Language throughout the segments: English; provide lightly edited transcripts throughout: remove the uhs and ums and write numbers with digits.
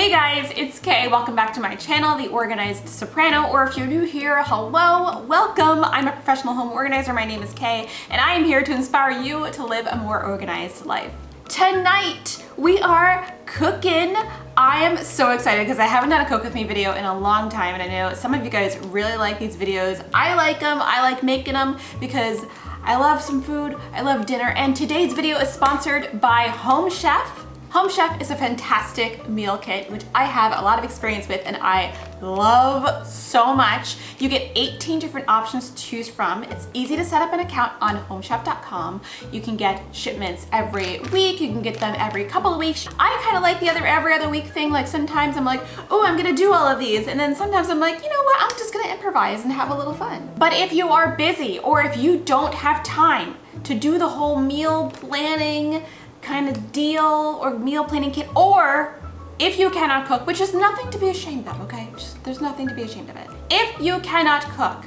Hey guys, it's Kay. Welcome back to my channel, The Organized Soprano, or if you're new here, hello, welcome. I'm a professional home organizer. My name is Kay, and I am here to inspire you to live a more organized life. Tonight, we are cooking. I am so excited because I haven't done a cook with me video in a long time, and I know some of you guys really like these videos. I like them. I like making them because I love some food. I love dinner, and today's video is sponsored by Home Chef. Home Chef is a fantastic meal kit, which I have a lot of experience with and I love so much. You get 18 different options to choose from. It's easy to set up an account on homechef.com. You can get shipments every week. You can get them every couple of weeks. I kind of like the every other week thing. Like sometimes I'm like, oh, I'm gonna do all of these. And then sometimes I'm like, you know what? I'm just gonna improvise and have a little fun. But if you are busy or if you don't have time to do the whole meal planning kind of deal or meal planning kit, or if you cannot cook, which is nothing to be ashamed of, okay? There's nothing to be ashamed of it. If you cannot cook,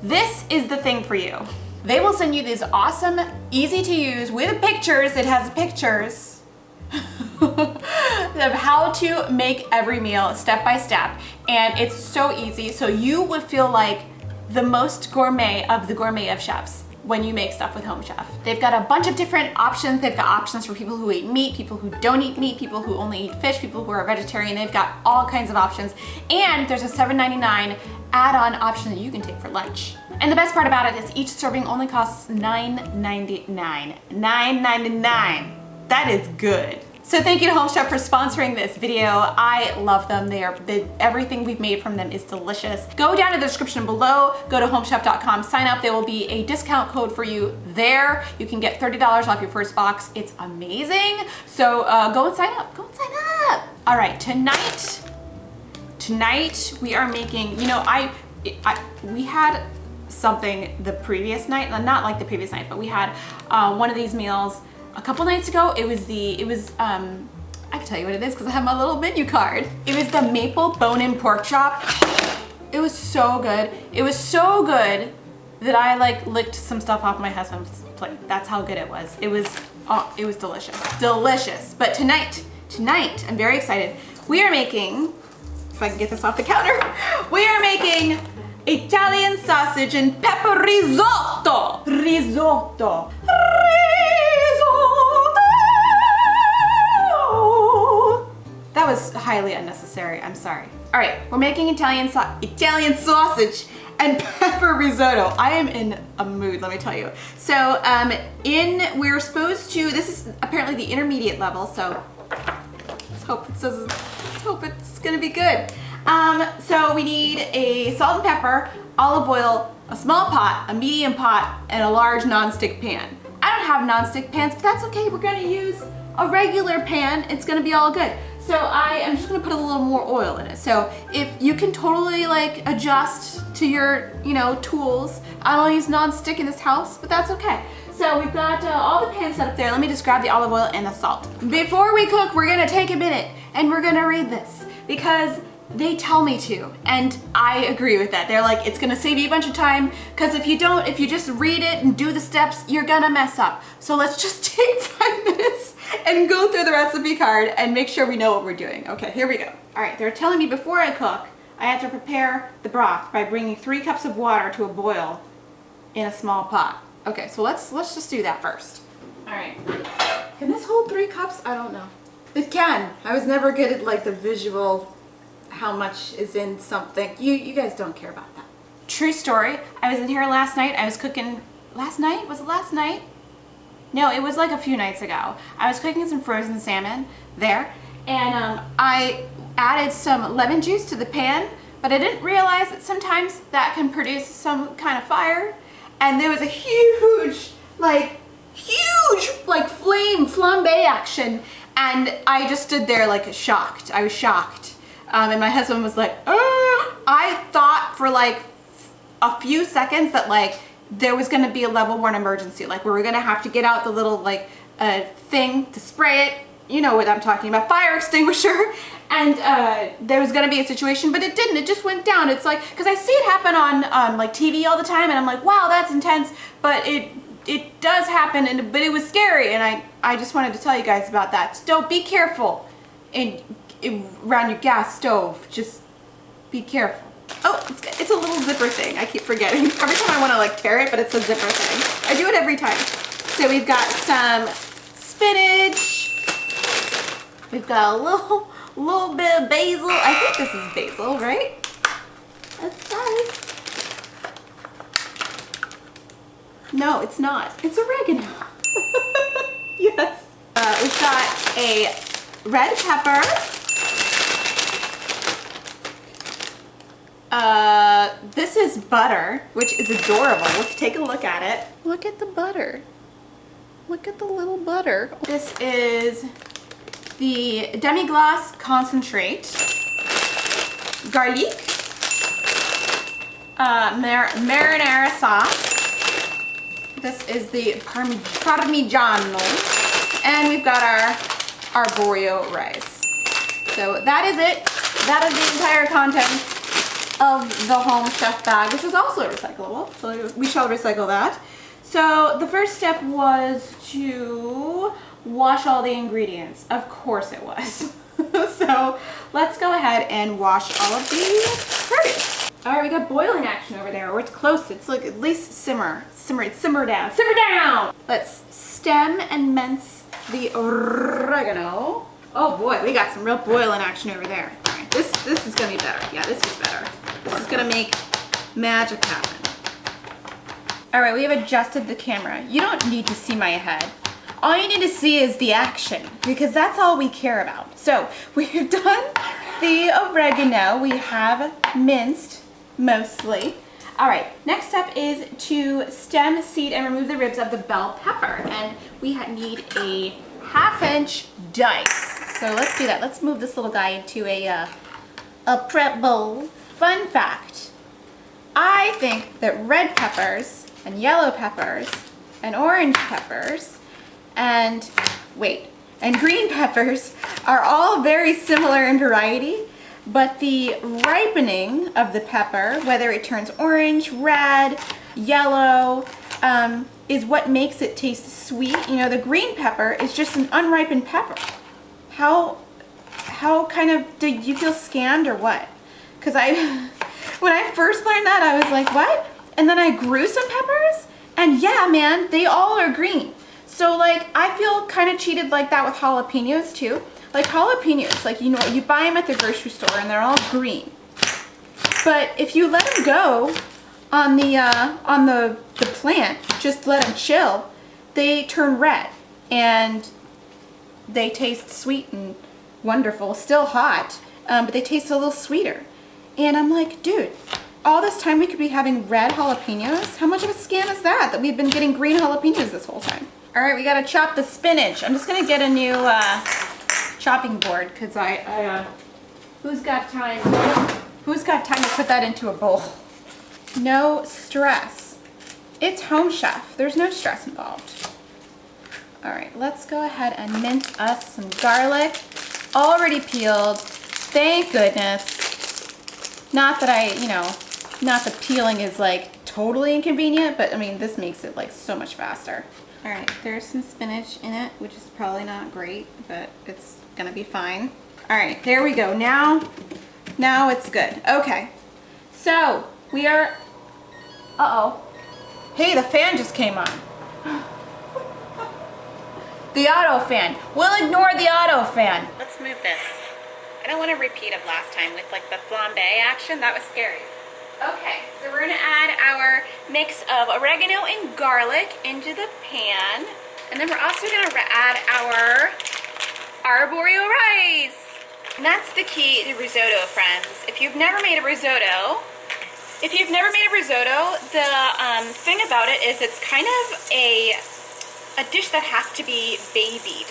this is the thing for you. They will send you these awesome, easy to use with pictures. It has pictures of how to make every meal step by step. And it's so easy. So you would feel like the most gourmet of the gourmet of chefs when you make stuff with Home Chef. They've got a bunch of different options. They've got options for people who eat meat, people who don't eat meat, people who only eat fish, people who are vegetarian. They've got all kinds of options. And there's a $7.99 add-on option that you can take for lunch. And the best part about it is each serving only costs $9.99. $9.99. That is good. So thank you to Home Chef for sponsoring this video. I love them. Everything we've made from them is delicious. Go down in the description below, go to homechef.com, sign up. There will be a discount code for you there. You can get $30 off your first box. It's amazing. So go and sign up, go and sign up. All right, tonight we are making, you know, we had something the previous night, not like the previous night, but we had one of these meals a couple nights ago. It was I can tell you what it is because I have my little menu card. It was the maple bone-in pork chop. It was so good. It was so good that I like licked some stuff off my husband's plate. That's how good it was. It was delicious. Delicious. But tonight, I'm very excited. We are making, if I can get this off the counter, we are making Italian sausage and pepper risotto. Risotto. That was highly unnecessary, I'm sorry. All right, we're making Italian sausage and pepper risotto. I am in a mood, let me tell you. So we're supposed to, this is apparently the intermediate level, so let's hope it's gonna be good. So we need a salt and pepper, olive oil, a small pot, a medium pot, and a large nonstick pan. I don't have nonstick pans, but that's okay. We're gonna use a regular pan. It's gonna be all good. So I am just gonna put a little more oil in it. So if you can totally like adjust to your, tools. I don't use nonstick in this house, but that's okay. So we've got all the pans set up there. Let me just grab the olive oil and the salt. Before we cook, we're gonna take a minute and we're gonna read this because they tell me to, and I agree with that. They're like, it's gonna save you a bunch of time, because if you just read it and do the steps, you're gonna mess up. So let's just take 5 minutes and go through the recipe card and make sure we know what we're doing. Okay, here we go. All right, they're telling me before I cook, I have to prepare the broth by bringing 3 cups of water to a boil in a small pot. Okay, so let's just do that first. All right, can this hold 3 cups? I don't know. It can. I was never good at like the visual, how much is in something. You guys don't care about that. True story. I was in here last night. I was cooking last night. Was it last night? No, it was like a few nights ago. I was cooking some frozen salmon there, and I added some lemon juice to the pan, but I didn't realize that sometimes that can produce some kind of fire, and there was a huge flame flambe action, and I just stood there like shocked. I was shocked. And my husband was like, I thought for like a few seconds that like there was gonna be a level 1 emergency, like we were gonna have to get out the little like thing to spray it. You know what I'm talking about, fire extinguisher. And there was gonna be a situation, but it didn't, it just went down. It's like, cause I see it happen on like TV all the time and I'm like, wow, that's intense, but it does happen, but it was scary, and I just wanted to tell you guys about that. So be careful and around your gas stove. Just be careful. Oh, it's a little zipper thing. I keep forgetting. Every time I want to like tear it, but it's a zipper thing. I do it every time. So we've got some spinach. We've got a little bit of basil. I think this is basil, right? It says. No, it's not. It's oregano. Yes. We've got a red pepper. This is butter, which is adorable. Let's take a look at it. Look at the butter. Look at the little butter. This is the demi-glace concentrate. Garlic. Marinara sauce. This is the Parmigiano. And we've got our arborio rice. So that is it. That is the entire contents of the Home Chef bag, which is also recyclable. So we shall recycle that. So the first step was to wash all the ingredients. Of course it was. So let's go ahead and wash all of the produce. All right, we got boiling action over there, or it's close. It's like at least simmer down. Let's stem and mince the oregano. Oh boy, we got some real boiling action over there. All right, this is gonna be better. Yeah, this is better. This is gonna make magic happen. All right, we have adjusted the camera. You don't need to see my head. All you need to see is the action, because that's all we care about. So we've done the oregano. We have minced mostly. All right, next step is to stem, seed, and remove the ribs of the bell pepper. And we need a 1/2-inch dice. So let's do that. Let's move this little guy into a prep bowl. Fun fact, I think that red peppers and yellow peppers and orange peppers and green peppers are all very similar in variety, but the ripening of the pepper, whether it turns orange, red, yellow, is what makes it taste sweet. You know, the green pepper is just an unripened pepper. How kind of, did you feel scammed or what? Because when I first learned that, I was like, what? And then I grew some peppers, and yeah, man, they all are green. So like, I feel kind of cheated like that with jalapenos too. Like jalapenos, like, you know, you buy them at the grocery store and they're all green. But if you let them go on the plant, just let them chill, they turn red and they taste sweet and wonderful, still hot, but they taste a little sweeter. And I'm like, dude, all this time we could be having red jalapenos? How much of a scam is that we've been getting green jalapenos this whole time? All right, we gotta chop the spinach. I'm just gonna get a new chopping board, because who's got time to put that into a bowl? No stress. It's Home Chef. There's no stress involved. All right, let's go ahead and mince us some garlic. Already peeled. Thank goodness. Not that not that peeling is like totally inconvenient, but I mean, this makes it like so much faster. All right, there's some spinach in it, which is probably not great, but it's gonna be fine. All right, there we go. Now it's good. Okay, so we are, uh-oh. Hey, the fan just came on. The auto fan. We'll ignore the auto fan. Let's move this. I don't want to repeat of last time with like the flambe action. That was scary. Okay, so we're gonna add our mix of oregano and garlic into the pan. And then we're also gonna add our arborio rice. And that's the key to risotto, friends. If you've never made a risotto, the thing about it is it's kind of a dish that has to be babied.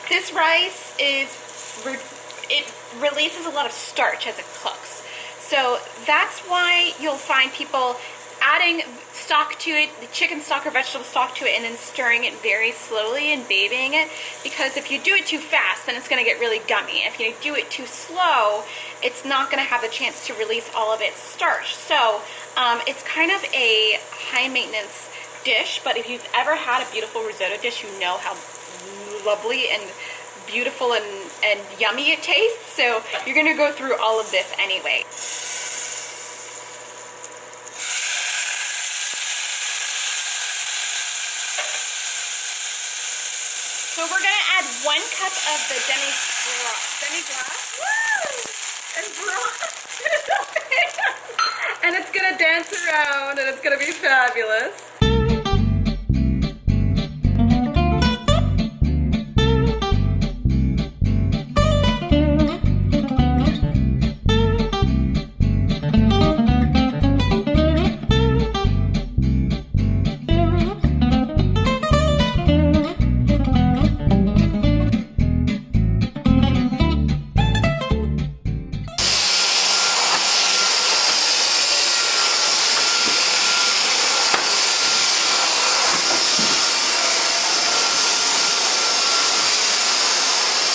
This rice it releases a lot of starch as it cooks. So that's why you'll find people adding stock to it, the chicken stock or vegetable stock to it, and then stirring it very slowly and babying it. Because if you do it too fast, then it's going to get really gummy. If you do it too slow, it's not going to have the chance to release all of its starch. So it's kind of a high maintenance dish, but if you've ever had a beautiful risotto dish, you know how lovely and beautiful and yummy it tastes. So you're gonna go through all of this anyway. So we're gonna add 1 cup of the demi-glace. And broth. And it's gonna dance around and it's gonna be fabulous.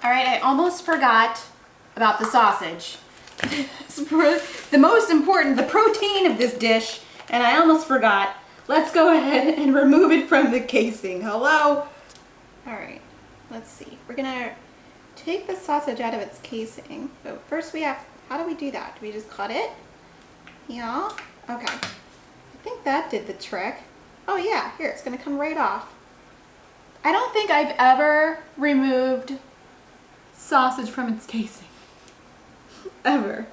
All right, I almost forgot about the sausage. The most important, the protein of this dish, and I almost forgot. Let's go ahead and remove it from the casing. Hello? All right, let's see. We're gonna take the sausage out of its casing. But first we have, how do we do that? Do we just cut it? Yeah, okay. I think that did the trick. Oh yeah, here, it's gonna come right off. I don't think I've ever removed sausage from its casing. Ever.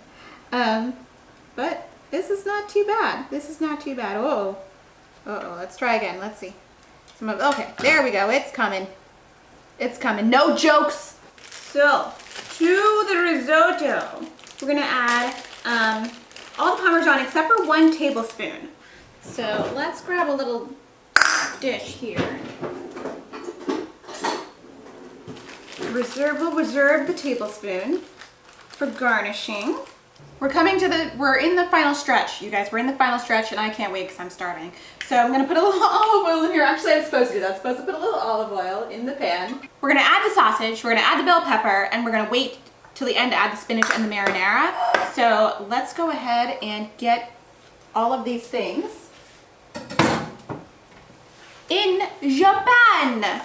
But this is not too bad. This is not too bad. Oh, let's try again. Let's see. Okay, there we go. It's coming. It's coming. No jokes. So, to the risotto, we're gonna add all the Parmesan except for 1 tablespoon. So let's grab a little dish here. We'll reserve the tablespoon for garnishing. We're in the final stretch, you guys. We're in the final stretch and I can't wait because I'm starving. So I'm gonna put a little olive oil in here. Actually, I'm supposed to do that. I'm supposed to put a little olive oil in the pan. We're gonna add the sausage, we're gonna add the bell pepper, and we're gonna wait till the end to add the spinach and the marinara. So let's go ahead and get all of these things in Japan.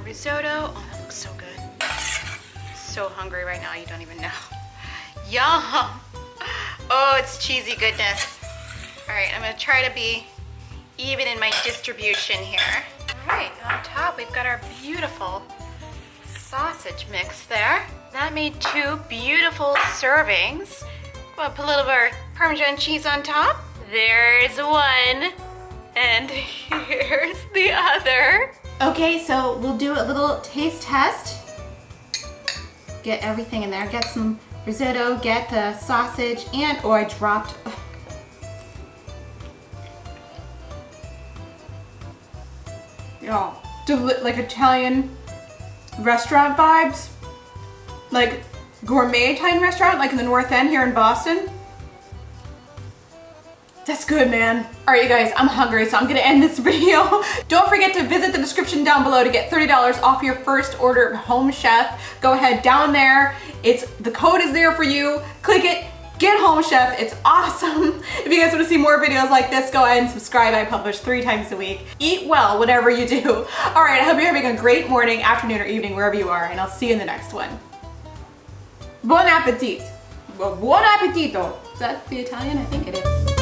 Risotto. Oh, that looks so good. So hungry right now, you don't even know. Yum! Oh, it's cheesy goodness. All right, I'm gonna try to be even in my distribution here. All right, on top we've got our beautiful sausage mix there. That made 2 beautiful servings. We'll put a little bit of Parmesan cheese on top. There's one, and here's the other. Okay, so we'll do a little taste test. Get everything in there. Get some risotto, get the sausage, and, oh, I dropped. Y'all, like Italian restaurant vibes. Like gourmet Italian restaurant, like in the North End here in Boston. That's good, man. All right, you guys, I'm hungry, so I'm gonna end this video. Don't forget to visit the description down below to get $30 off your first order of Home Chef. Go ahead down there. The code is there for you. Click it, get Home Chef. It's awesome. If you guys wanna see more videos like this, go ahead and subscribe. I publish 3 times a week. Eat well, whatever you do. All right, I hope you're having a great morning, afternoon, or evening, wherever you are, and I'll see you in the next one. Buon appetit. Buon appetito. Is that the Italian? I think it is.